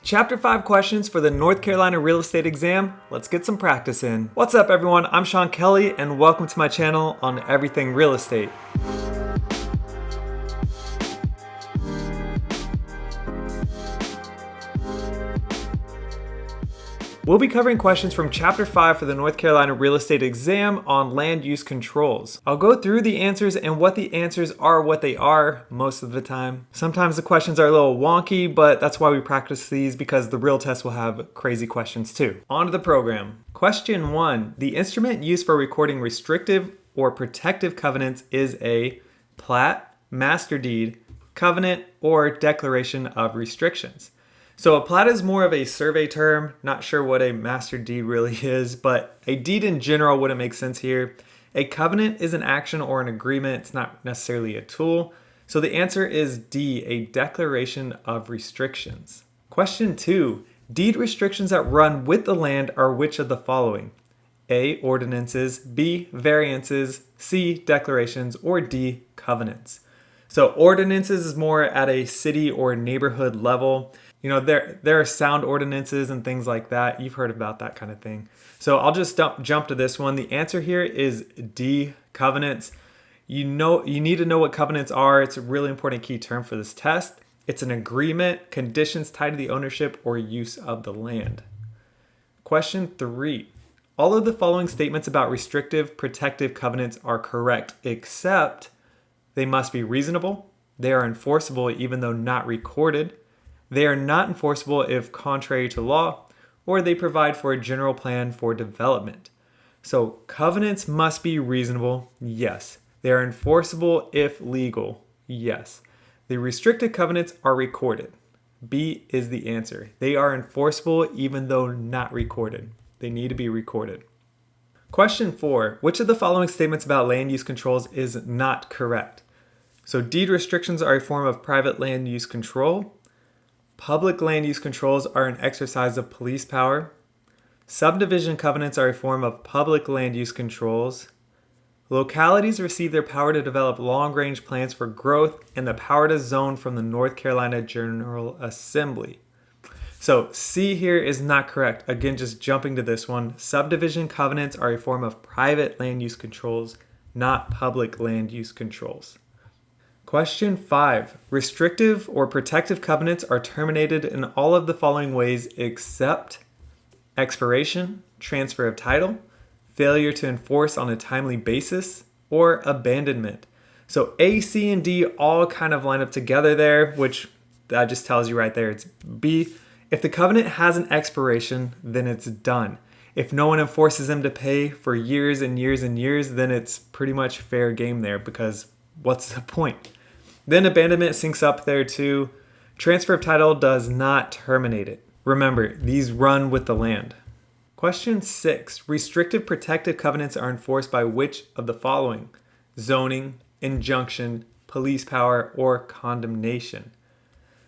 Chapter 5 questions for the North Carolina real estate exam. Let's get some practice in. What's up everyone, I'm Sean Kelly and welcome to my channel on everything real estate. We'll be covering questions from Chapter 5 for the North Carolina real estate exam on land use controls. I'll go through the answers and what the answers are what they are most of the time. Sometimes the questions are a little wonky, but that's why we practice these because the real test will have crazy questions too. On to the program. Question 1. The instrument used for recording restrictive or protective covenants is a plat, master deed, covenant, or declaration of restrictions. So a plat is more of a survey term, not sure what a master deed really is, but a deed in general wouldn't make sense here. A covenant is an action or an agreement, it's not necessarily a tool. So the answer is D, a declaration of restrictions. Question 2, deed restrictions that run with the land are which of the following? A, ordinances, B, variances, C, declarations, or D, covenants. So ordinances is more at a city or neighborhood level. You know, there are sound ordinances and things like that. You've heard about that kind of thing. So I'll just jump to this one. The answer here is D, covenants. You need to know what covenants are. It's a really important key term for this test. It's an agreement, conditions tied to the ownership or use of the land. Question 3. All of the following statements about restrictive, protective covenants are correct, except they must be reasonable, they are enforceable even though not recorded, they are not enforceable if contrary to law, or they provide for a general plan for development. So covenants must be reasonable, yes. They are enforceable if legal, yes. The restricted covenants are recorded. B is the answer. They are enforceable even though not recorded. They need to be recorded. Question 4. Which of the following statements about land use controls is not correct? So deed restrictions are a form of private land use control. Public land use controls are an exercise of police power. Subdivision covenants are a form of public land use controls. Localities receive their power to develop long-range plans for growth and the power to zone from the North Carolina General Assembly. So C here is not correct. Again, just jumping to this one. Subdivision covenants are a form of private land use controls, not public land use controls. Question 5. Restrictive or protective covenants are terminated in all of the following ways except expiration, transfer of title, failure to enforce on a timely basis, or abandonment. So A, C, and D all kind of line up together there, which that just tells you right there it's B. If the covenant has an expiration, then it's done. If no one enforces them to pay for years and years and years, then it's pretty much fair game there because what's the point? Then abandonment syncs up there too. Transfer of title does not terminate it. Remember, these run with the land. Question 6. Restrictive protective covenants are enforced by which of the following? Zoning, injunction, police power, or condemnation.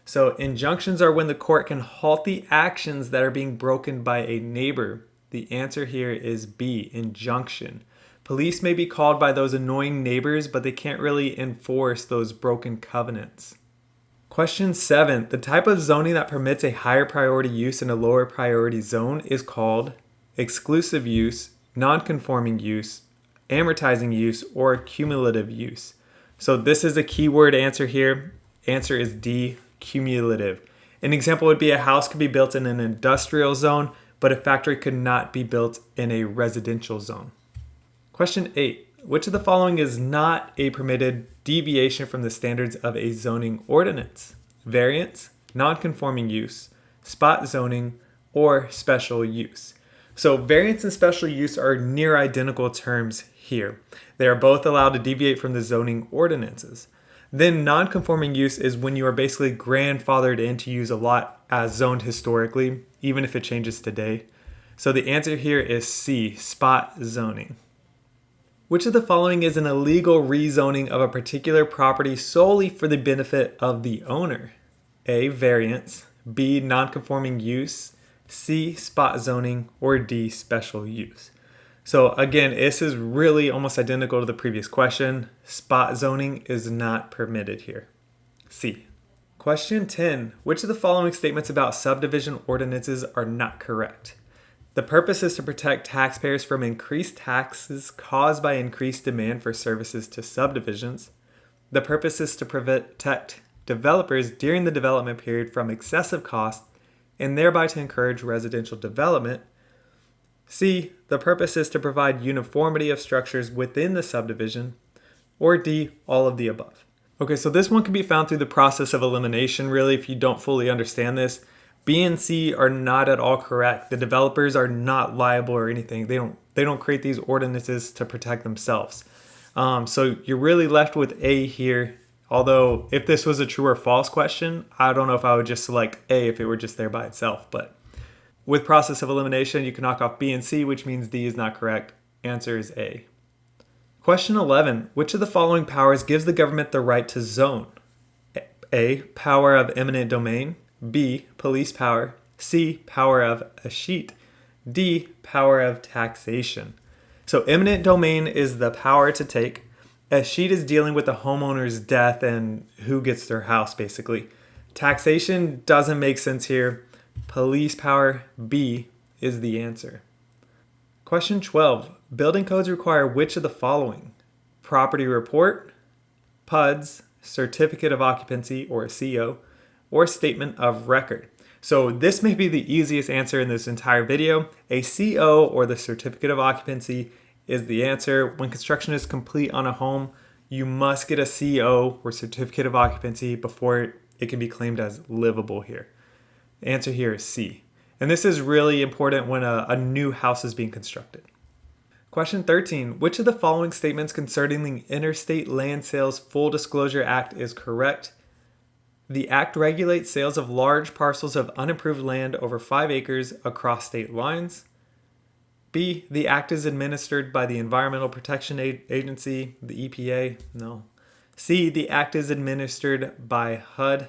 So injunctions are when the court can halt the actions that are being broken by a neighbor. The answer here is B, injunction. Police may be called by those annoying neighbors, but they can't really enforce those broken covenants. Question 7. The type of zoning that permits a higher priority use in a lower priority zone is called exclusive use, non-conforming use, amortizing use, or cumulative use. So this is a keyword answer here. Answer is D, cumulative. An example would be a house could be built in an industrial zone, but a factory could not be built in a residential zone. Question 8. Which of the following is not a permitted deviation from the standards of a zoning ordinance? Variance, non-conforming use, spot zoning, or special use. So variance and special use are near identical terms here. They are both allowed to deviate from the zoning ordinances. Then non-conforming use is when you are basically grandfathered in to use a lot as zoned historically, even if it changes today. So the answer here is C, spot zoning. Which of the following is an illegal rezoning of a particular property solely for the benefit of the owner? A, variance, B, non-conforming use, C, spot zoning, or D, special use. So again, this is really almost identical to the previous question. Spot zoning is not permitted here. C. Question 10. Which of the following statements about subdivision ordinances are not correct? The purpose is to protect taxpayers from increased taxes caused by increased demand for services to subdivisions. The purpose is to protect developers during the development period from excessive costs and thereby to encourage residential development. C. The purpose is to provide uniformity of structures within the subdivision. Or D. All of the above. Okay, so this one can be found through the process of elimination, really, if you don't fully understand this. B and C are not at all correct. The developers are not liable or anything. They don't create these ordinances to protect themselves. So you're really left with A here. Although if this was a true or false question, I don't know if I would just select A if it were just there by itself. But with process of elimination, you can knock off B and C, which means D is not correct. Answer is A. Question 11. Which of the following powers gives the government the right to zone? A. Power of eminent domain. B. Police power. C. Power of escheat. D. Power of taxation. So eminent domain is the power to take. Escheat is dealing with the homeowner's death and who gets their house, basically. Taxation doesn't make sense here. Police power, B, is the answer. Question 12. Building codes require which of the following? Property report, PUDs, certificate of occupancy or CO, or statement of record. So this may be the easiest answer in this entire video. A CO or the certificate of occupancy is the answer. When construction is complete on a home, you must get a CO or certificate of occupancy before it can be claimed as livable here. The answer here is C. And this is really important when a new house is being constructed. Question 13. Which of the following statements concerning the Interstate Land Sales Full Disclosure Act is correct? The act regulates sales of large parcels of unimproved land over 5 acres across state lines. B. The act is administered by the Environmental Protection Agency, the EPA. No. C. The act is administered by HUD.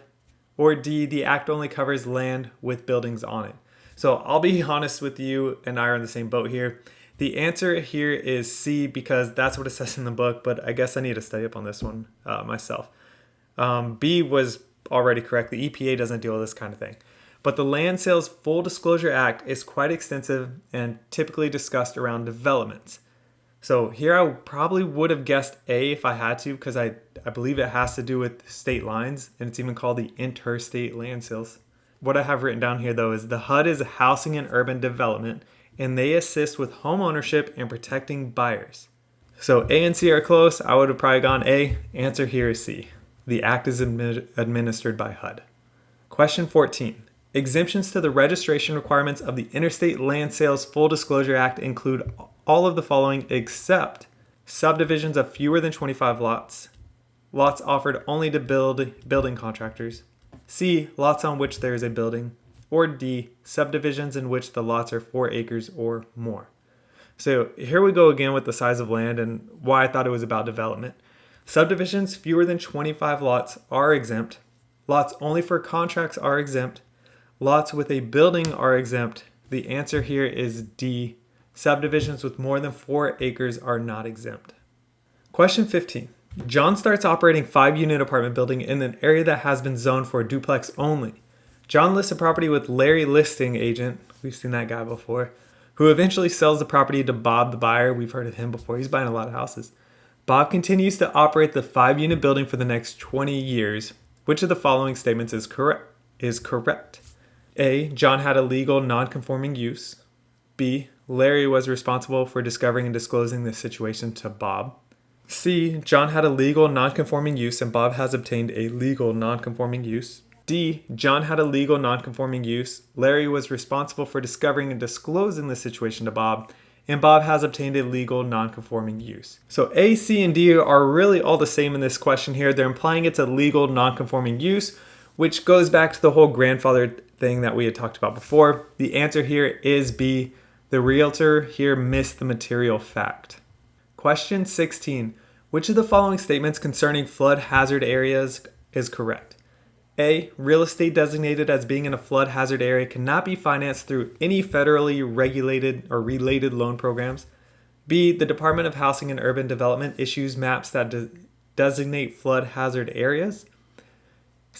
Or D. The act only covers land with buildings on it. So I'll be honest with you, and I are in the same boat here. The answer here is C because that's what it says in the book, but I guess I need to study up on this one myself. B was already correct. The EPA doesn't deal with this kind of thing. But the Land Sales Full Disclosure Act is quite extensive and typically discussed around developments. So here I probably would have guessed A if I had to because I believe it has to do with state lines and it's even called the Interstate Land Sales. What I have written down here though is the HUD is Housing and Urban Development and they assist with home ownership and protecting buyers. So A and C are close. I would have probably gone A. Answer here is C. The act is administered by HUD. Question 14. Exemptions to the registration requirements of the Interstate Land Sales Full Disclosure Act include all of the following except subdivisions of fewer than 25 lots, lots offered only to building contractors, C, lots on which there is a building, or D, subdivisions in which the lots are 4 acres or more. So here we go again with the size of land and why I thought it was about development. Subdivisions fewer than 25 lots are exempt. Lots only for contracts are exempt. Lots with a building are exempt. The answer here is D. Subdivisions with more than 4 acres are not exempt. Question 15. John starts operating 5-unit apartment building in an area that has been zoned for a duplex only. John lists a property with Larry listing agent, we've seen that guy before, who eventually sells the property to Bob the buyer. We've heard of him before. He's buying a lot of houses. Bob continues to operate the 5-unit building for the next 20 years. Which of the following statements is correct? A. John had a legal non-conforming use. B. Larry was responsible for discovering and disclosing the situation to Bob. C. John had a legal non-conforming use and Bob has obtained a legal non-conforming use. D. John had a legal non-conforming use. Larry was responsible for discovering and disclosing the situation to Bob. And Bob has obtained a legal non-conforming use. So A, C, and D are really all the same in this question here. They're implying it's a legal non-conforming use, which goes back to the whole grandfather thing that we had talked about before. The answer here is B. The realtor here missed the material fact. Question 16. Which of the following statements concerning flood hazard areas is correct? A. Real estate designated as being in a flood hazard area cannot be financed through any federally regulated or related loan programs. B. The Department of Housing and Urban Development issues maps that designate flood hazard areas.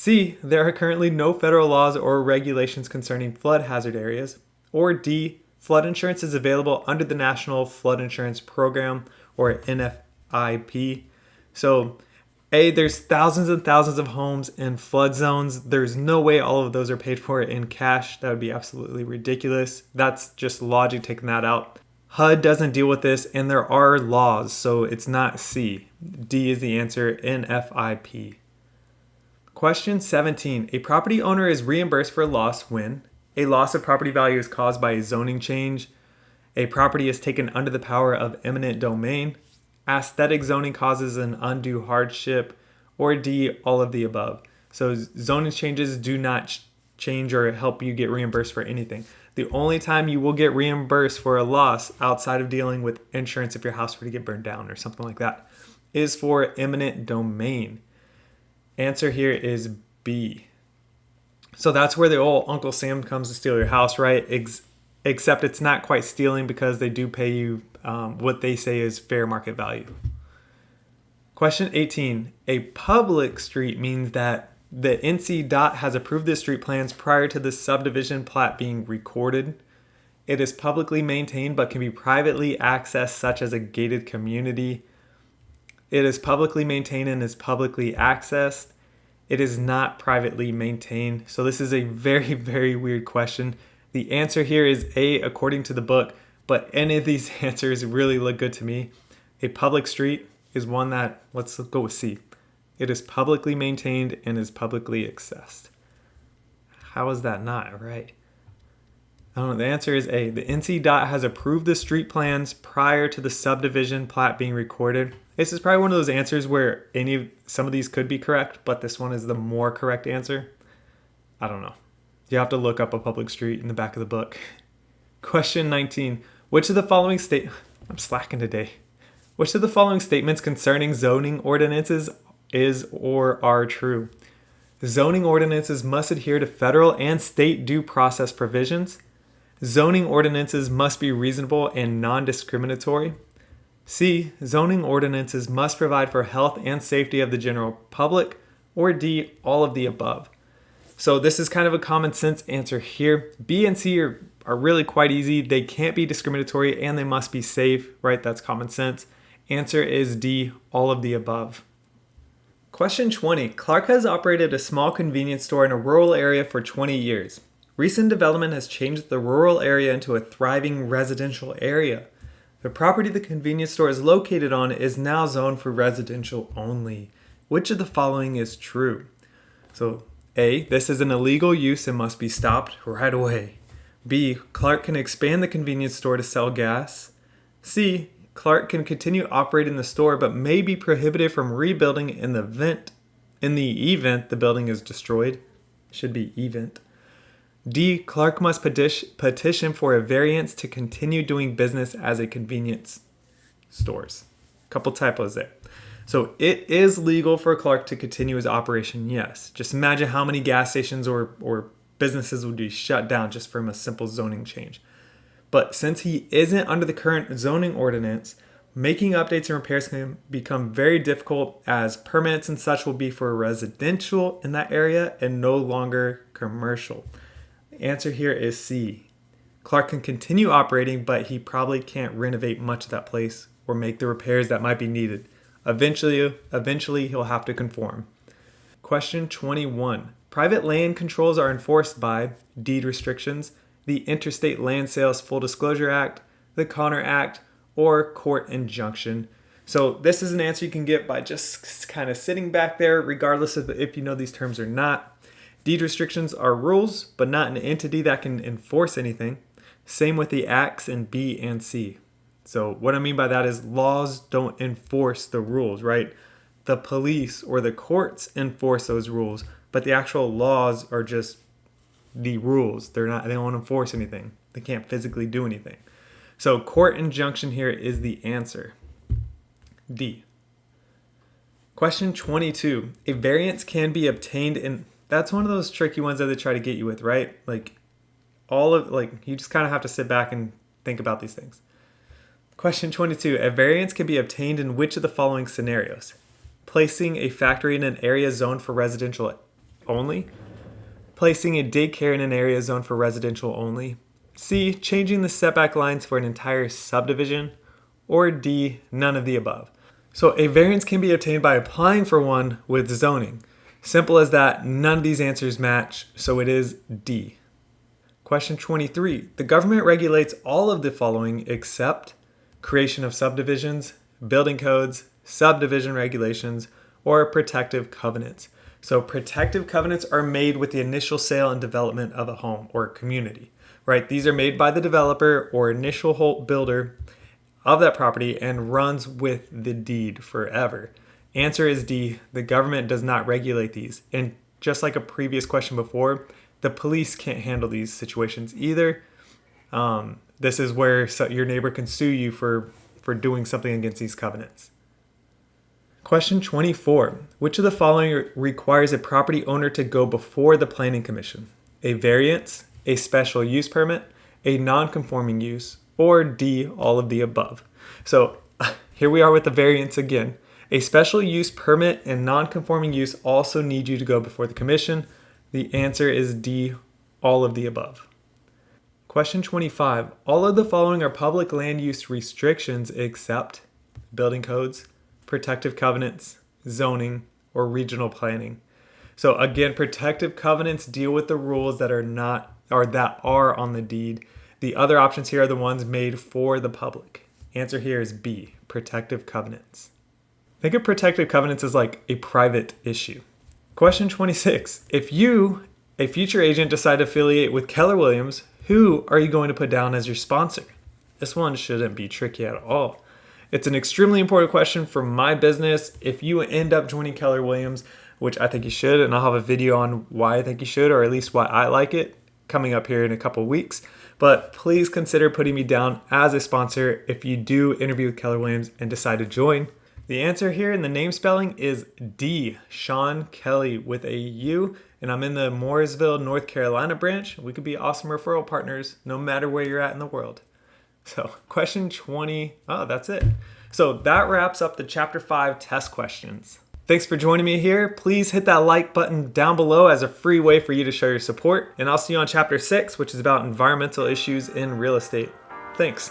C, there are currently no federal laws or regulations concerning flood hazard areas. Or D, flood insurance is available under the National Flood Insurance Program, or NFIP. So A, there's thousands and thousands of homes in flood zones. There's no way all of those are paid for in cash. That would be absolutely ridiculous. That's just logic taking that out. HUD doesn't deal with this, and there are laws, so it's not C. D is the answer, NFIP. Question 17. A property owner is reimbursed for a loss when a loss of property value is caused by a zoning change, a property is taken under the power of eminent domain, aesthetic zoning causes an undue hardship, or D, all of the above. So zoning changes do not change or help you get reimbursed for anything. The only time you will get reimbursed for a loss outside of dealing with insurance if your house were to get burned down or something like that is for eminent domain. Answer here is B. So that's where the old Uncle Sam comes to steal your house, right? Except it's not quite stealing because they do pay you what they say is fair market value. Question 18. A public street means that the NC DOT has approved the street plans prior to the subdivision plat being recorded. It is publicly maintained but can be privately accessed, such as a gated community. It is publicly maintained and is publicly accessed. It is not privately maintained. So this is a very, very weird question. The answer here is A, according to the book, but any of these answers really look good to me. A public street is one that, let's go with C. It is publicly maintained and is publicly accessed. How is that not right? I don't know. The answer is A. The NC DOT has approved the street plans prior to the subdivision plat being recorded. This is probably one of those answers where some of these could be correct, but this one is the more correct answer. I don't know. You have to look up a public street in the back of the book. Question 19. Which of the following I'm slacking today. Which of the following statements concerning zoning ordinances is or are true? Zoning ordinances must adhere to federal and state due process provisions. Zoning ordinances must be reasonable and non-discriminatory. C. Zoning ordinances must provide for health and safety of the general public. Or D. All of the above. So this is kind of a common sense answer here. B and C are really quite easy. They can't be discriminatory and they must be safe, right? That's common sense. Answer is D. All of the above. Question 20. Clark has operated a small convenience store in a rural area for 20 years. Recent development has changed the rural area into a thriving residential area. The property the convenience store is located on is now zoned for residential only. Which of the following is true? So A, this is an illegal use and must be stopped right away. B, Clark can expand the convenience store to sell gas. C, Clark can continue operating the store but may be prohibited from rebuilding in the event the building is destroyed. Should be event. D, Clark must petition for a variance to continue doing business as a convenience stores. Couple typos there. So it is legal for Clark to continue his operation, yes. Just imagine how many gas stations or businesses would be shut down just from a simple zoning change. But since he isn't under the current zoning ordinance, making updates and repairs can become very difficult as permits and such will be for residential in that area and no longer commercial. The answer here is C. Clark can continue operating, but he probably can't renovate much of that place or make the repairs that might be needed. Eventually he'll have to conform. Question 21. Private land controls are enforced by deed restrictions, the Interstate Land Sales Full Disclosure Act, the Connor Act, or court injunction. So this is an answer you can get by just kind of sitting back there, regardless of if you know these terms or not. Deed restrictions are rules, but not an entity that can enforce anything. Same with the acts in B and C. So what I mean by that is laws don't enforce the rules, right? The police or the courts enforce those rules, but the actual laws are just the rules. They don't enforce anything. They can't physically do anything. So court injunction here is the answer. D. Question 22. A variance can be obtained in... That's one of those tricky ones that they try to get you with, right? You just kind of have to sit back and think about these things. Question 22. A variance can be obtained in which of the following scenarios? Placing a factory in an area zoned for residential only. Placing a daycare in an area zoned for residential only. C, changing the setback lines for an entire subdivision. Or D, none of the above. So a variance can be obtained by applying for one with zoning. Simple as that, none of these answers match, so it is D. Question 23. The government regulates all of the following except creation of subdivisions, building codes, subdivision regulations, or protective covenants. So protective covenants are made with the initial sale and development of a home or community, right? These are made by the developer or initial builder of that property and runs with the deed forever. Answer is D. The government does not regulate these. And just like a previous question before, the police can't handle these situations either. This is where your neighbor can sue you for doing something against these covenants. Question 24. Which of the following requires a property owner to go before the planning commission? A variance, a special use permit, a non-conforming use, or D, all of the above? So here we are with the variance again. A special use permit and non-conforming use also need you to go before the commission. The answer is D, all of the above. Question 25. All of the following are public land use restrictions except building codes, protective covenants, zoning, or regional planning. So again, protective covenants deal with the rules that are on the deed. The other options here are the ones made for the public. Answer here is B, protective covenants. Think of protective covenants as like a private issue. Question 26. If you, a future agent, decide to affiliate with Keller Williams, who are you going to put down as your sponsor? This one shouldn't be tricky at all. It's an extremely important question for my business. If you end up joining Keller Williams, which I think you should, and I'll have a video on why I think you should, or at least why I like it, coming up here in a couple weeks. But please consider putting me down as a sponsor if you do interview with Keller Williams and decide to join. The answer here in the name spelling is D, Sean Kelly with a U, and I'm in the Mooresville, North Carolina branch. We could be awesome referral partners no matter where you're at in the world. So question 20, that's it. So that wraps up the chapter 5 test questions. Thanks for joining me here. Please hit that like button down below as a free way for you to show your support. And I'll see you on chapter 6, which is about environmental issues in real estate. Thanks.